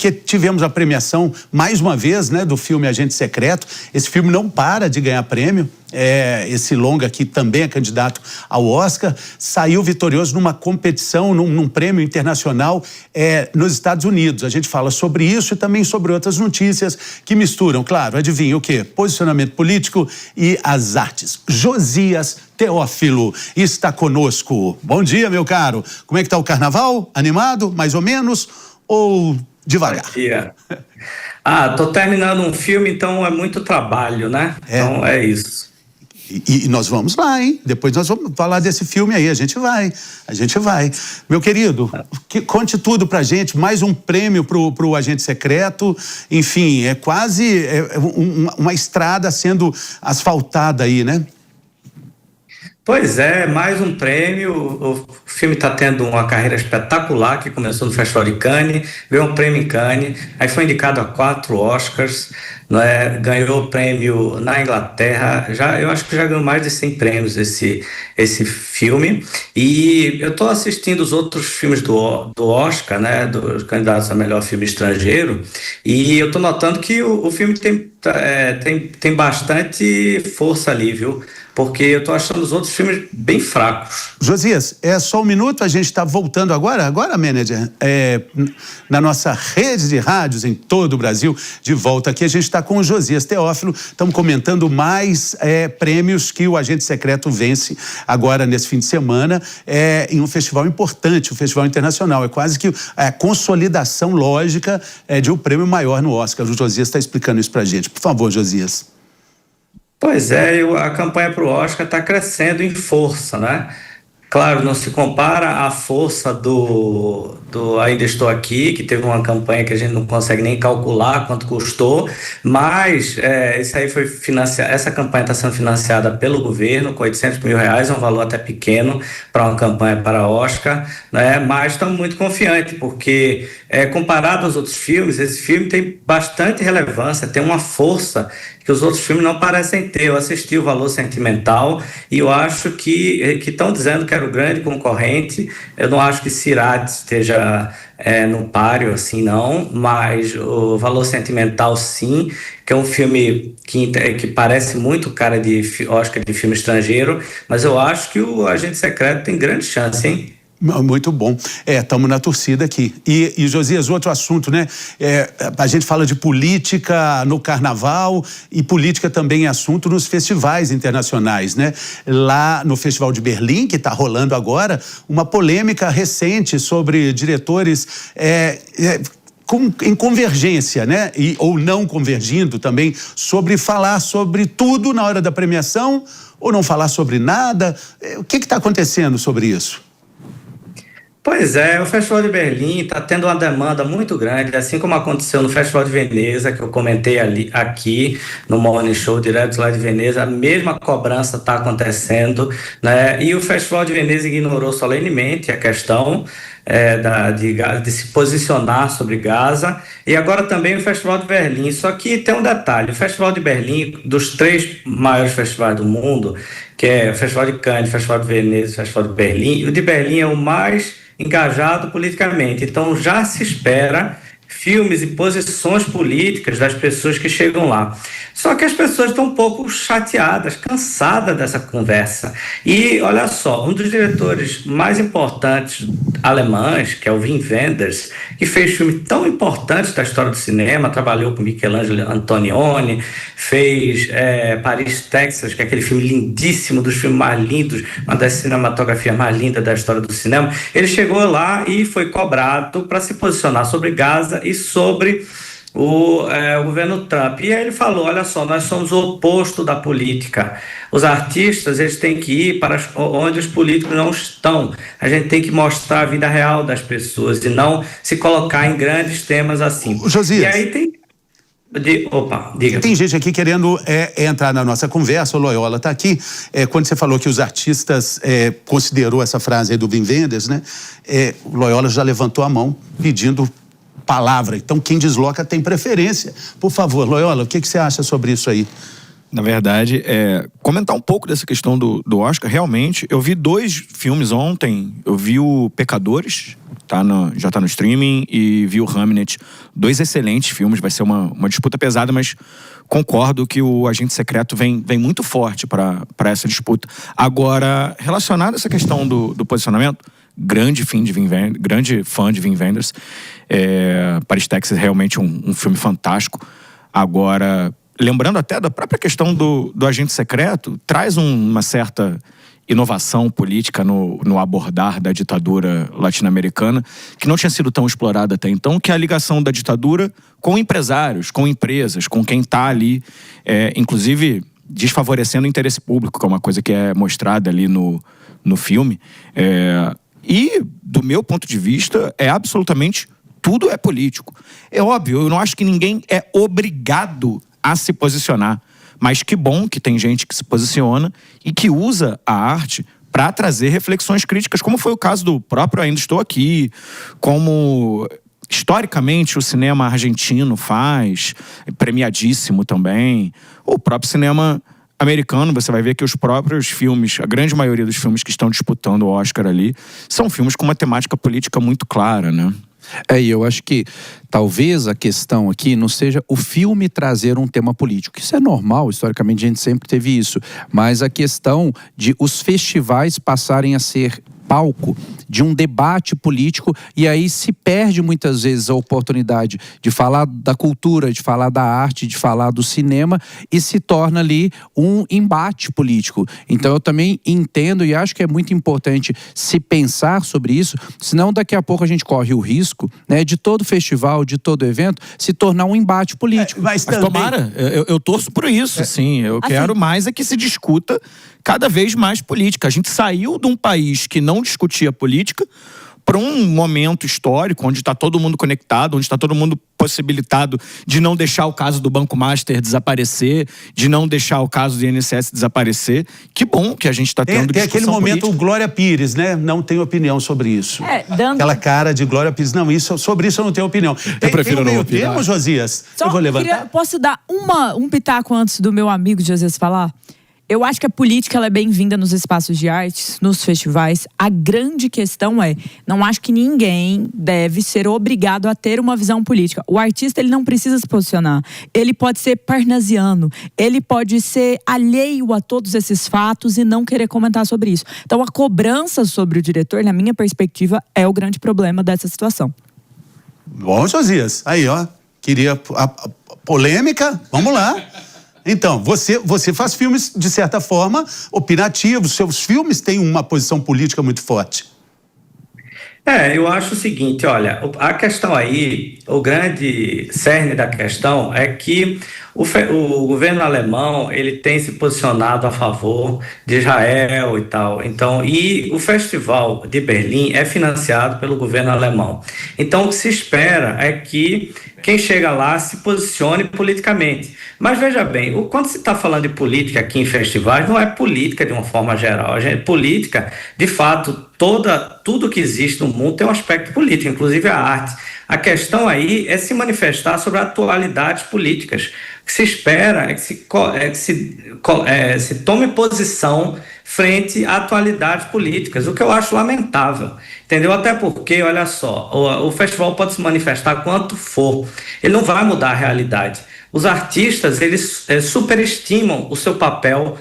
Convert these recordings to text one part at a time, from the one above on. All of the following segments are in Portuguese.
porque tivemos a premiação, mais uma vez, né, do filme Agente Secreto. Esse filme não para de ganhar prêmio. Esse longa aqui também é candidato ao Oscar, saiu vitorioso numa competição, num prêmio internacional nos Estados Unidos. A gente fala sobre isso e também sobre outras notícias que misturam, claro, adivinha o quê? Posicionamento político e as artes. Josias Teófilo está conosco. Bom dia, meu caro. Como é que tá o carnaval? Animado, mais ou menos, ou devagar? Bom dia. Tô terminando um filme, então é muito trabalho, né? Então é isso. E nós vamos lá, hein? Depois nós vamos falar desse filme aí, a gente vai. Meu querido, conte tudo pra gente, mais um prêmio pro Agente Secreto, enfim, é quase uma estrada sendo asfaltada aí, né? Pois é, mais um prêmio. O filme está tendo uma carreira espetacular, que começou no Festival de Cannes, ganhou um prêmio em Cannes, aí foi indicado a 4 Oscars, né? Ganhou prêmio na Inglaterra, eu acho que já ganhou mais de 100 prêmios esse filme. E eu estou assistindo os outros filmes do Oscar, né, dos candidatos a melhor filme estrangeiro, e eu estou notando que o filme tem bastante força ali, viu? Porque eu tô achando os outros filmes bem fracos. Josias, é só um minuto, a gente está voltando agora, manager, na nossa rede de rádios em todo o Brasil, de volta aqui, a gente está com o Josias Teófilo, estamos comentando mais prêmios que o Agente Secreto vence agora nesse fim de semana, em um festival importante, um festival internacional, é quase que a consolidação lógica de um prêmio maior no Oscar. O Josias está explicando isso pra gente. Por favor, Josias. Pois é, a campanha para o Oscar está crescendo em força, né? Claro, não se compara à força do Ainda Estou Aqui, que teve uma campanha que a gente não consegue nem calcular quanto custou, mas isso aí foi financiado, essa campanha está sendo financiada pelo governo com R$800 mil, é um valor até pequeno para uma campanha para Oscar, né? Mas estamos muito confiantes, porque comparado aos outros filmes, esse filme tem bastante relevância, tem uma força que os outros filmes não parecem ter. Eu assisti o Valor Sentimental e eu acho que estão dizendo que era o grande concorrente. Eu não acho que Sirat esteja no páreo, assim, não, mas o Valor Sentimental, sim, que é um filme que parece muito cara de Oscar de filme estrangeiro, mas eu acho que o Agente Secreto tem grande chance, hein? Muito bom. Estamos na torcida aqui. E Josias, outro assunto, né? A gente fala de política no carnaval e política também é assunto nos festivais internacionais, né? Lá no Festival de Berlim, que está rolando agora, uma polêmica recente sobre diretores em convergência, né? Ou não convergindo também, sobre falar sobre tudo na hora da premiação ou não falar sobre nada. O que está acontecendo sobre isso? Pois é, o Festival de Berlim está tendo uma demanda muito grande, assim como aconteceu no Festival de Veneza, que eu comentei aqui no Morning Show, direto lá de Veneza, a mesma cobrança está acontecendo, né? E o Festival de Veneza ignorou solenemente a questão de se posicionar sobre Gaza, e agora também o Festival de Berlim. Só que tem um detalhe: o Festival de Berlim, dos 3 maiores festivais do mundo, que é o Festival de Cannes, o Festival de Veneza e o Festival de Berlim, o de Berlim é o mais engajado politicamente, então já se espera filmes e posições políticas das pessoas que chegam lá. Só que as pessoas estão um pouco chateadas, cansadas dessa conversa. E olha só, um dos diretores mais importantes alemães, que é o Wim Wenders, que fez filmes tão importantes da história do cinema, trabalhou com Michelangelo Antonioni, fez Paris, Texas, que é aquele filme lindíssimo, dos filmes mais lindos, uma das cinematografias mais lindas da história do cinema. Ele chegou lá e foi cobrado para se posicionar sobre Gaza e sobre o governo Trump. E aí ele falou: olha só, nós somos o oposto da política. Os artistas, eles têm que ir para onde os políticos não estão. A gente tem que mostrar a vida real das pessoas e não se colocar em grandes temas assim. Josias. E aí tem... diga. Tem gente aqui querendo entrar na nossa conversa. O Loyola está aqui. Quando você falou que os artistas considerou essa frase aí do Wim Wenders, né? O Loyola já levantou a mão pedindo palavra. Então, quem desloca tem preferência. Por favor, Loyola, o que você acha sobre isso aí? Na verdade, comentar um pouco dessa questão do Oscar. Realmente, eu vi 2 filmes ontem. Eu vi o Pecadores, já tá no streaming, e vi o Hamnet. 2 excelentes filmes, vai ser uma disputa pesada, mas concordo que o Agente Secreto vem muito forte para essa disputa. Agora, relacionado a essa questão do posicionamento, grande fã de Wim Wenders. Paris, Texas é realmente um filme fantástico. Agora, lembrando até da própria questão do Agente Secreto, traz uma certa inovação política no abordar da ditadura latino-americana, que não tinha sido tão explorada até então, que é a ligação da ditadura com empresários, com empresas, com quem está ali, inclusive desfavorecendo o interesse público, que é uma coisa que é mostrada ali no filme. E, do meu ponto de vista, absolutamente tudo é político. É óbvio, eu não acho que ninguém é obrigado a se posicionar. Mas que bom que tem gente que se posiciona e que usa a arte para trazer reflexões críticas, como foi o caso do próprio Ainda Estou Aqui, como historicamente o cinema argentino faz, premiadíssimo também. O próprio cinema americano, você vai ver que os próprios filmes, a grande maioria dos filmes que estão disputando o Oscar ali, são filmes com uma temática política muito clara, né? E eu acho que talvez a questão aqui não seja o filme trazer um tema político. Isso é normal, historicamente a gente sempre teve isso. Mas a questão de os festivais passarem a ser palco de um debate político, e aí se perde muitas vezes a oportunidade de falar da cultura, de falar da arte, de falar do cinema, e se torna ali um embate político. Então eu também entendo e acho que é muito importante se pensar sobre isso, senão daqui a pouco a gente corre o risco, né, de todo festival, de todo evento, se tornar um embate político. Mas tomara, eu torço por isso, sim. Eu quero mais que se discuta cada vez mais política. A gente saiu de um país que não discutia política para um momento histórico onde está todo mundo conectado, onde está todo mundo possibilitado de não deixar o caso do Banco Master desaparecer, de não deixar o caso do INSS desaparecer. Que bom que a gente está tendo discussão aquele momento, política. o Glória Pires, né? Não tem opinião sobre isso. Aquela cara de Glória Pires. Não, sobre isso eu não tenho opinião. Eu prefiro não opinar. Termo, Josias? Só eu vou levantar. Posso dar um pitaco antes do meu amigo Josias falar? Eu acho que a política ela é bem-vinda nos espaços de artes, nos festivais. A grande questão não acho que ninguém deve ser obrigado a ter uma visão política. O artista ele não precisa se posicionar. Ele pode ser parnasiano, ele pode ser alheio a todos esses fatos e não querer comentar sobre isso. Então a cobrança sobre o diretor, na minha perspectiva, é o grande problema dessa situação. Bom, Josias, aí ó, queria a polêmica, vamos lá. Então, você faz filmes, de certa forma, opinativos. Seus filmes têm uma posição política muito forte. Eu acho o seguinte, olha, a questão aí, o grande cerne da questão é que o governo alemão, ele tem se posicionado a favor de Israel e tal. Então, e o Festival de Berlim é financiado pelo governo alemão. Então, o que se espera é que quem chega lá se posicione politicamente. Mas veja bem, quando se está falando de política aqui em festivais, não é política de uma forma geral. Política, de fato, tudo que existe no mundo tem um aspecto político, inclusive a arte. A questão aí é se manifestar sobre atualidades políticas. O que se espera é que se tome posição frente a atualidades políticas, o que eu acho lamentável, entendeu? Até porque, olha só, o festival pode se manifestar quanto for, ele não vai mudar a realidade. Os artistas, eles superestimam o seu papel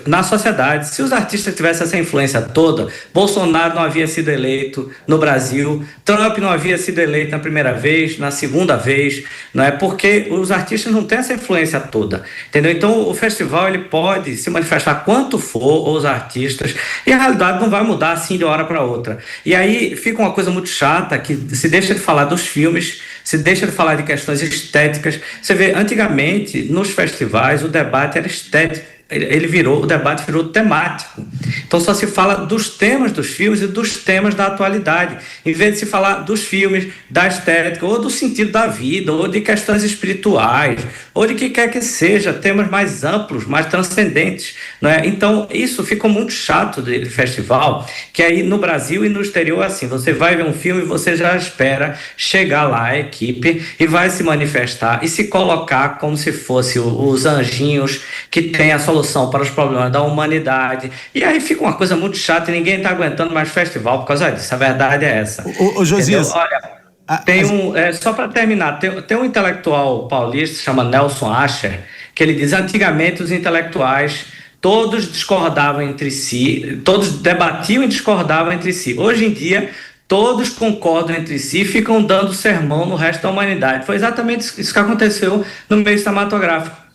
na sociedade. Se os artistas tivessem essa influência toda, Bolsonaro não havia sido eleito no Brasil, Trump não havia sido eleito na primeira vez, na segunda vez, não é? Porque os artistas não têm essa influência toda, entendeu? Então o festival ele pode se manifestar quanto for, os artistas, e a realidade não vai mudar assim de uma hora para outra. E aí fica uma coisa muito chata, que se deixa de falar dos filmes, se deixa de falar de questões estéticas. Você vê, antigamente, nos festivais, o debate era estético. o debate virou temático. Então só se fala dos temas dos filmes e dos temas da atualidade, em vez de se falar dos filmes, da estética, ou do sentido da vida, ou de questões espirituais, ou de que quer que seja, temas mais amplos, mais transcendentes, não é? Então isso ficou muito chato de festival, que aí no Brasil e no exterior, assim, você vai ver um filme e você já espera chegar lá a equipe e vai se manifestar e se colocar como se fosse os anjinhos que tem a solução para os problemas da humanidade. E aí fica uma coisa muito chata e ninguém está aguentando mais festival por causa disso. A verdade é essa. Ô Josias, olha, só para terminar, tem um intelectual paulista, se chama Nelson Ascher, que ele diz: antigamente os intelectuais todos discordavam entre si, todos debatiam e discordavam entre si. Hoje em dia, todos concordam entre si e ficam dando sermão no resto da humanidade. Foi exatamente isso que aconteceu no meio cinematográfico.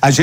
a gente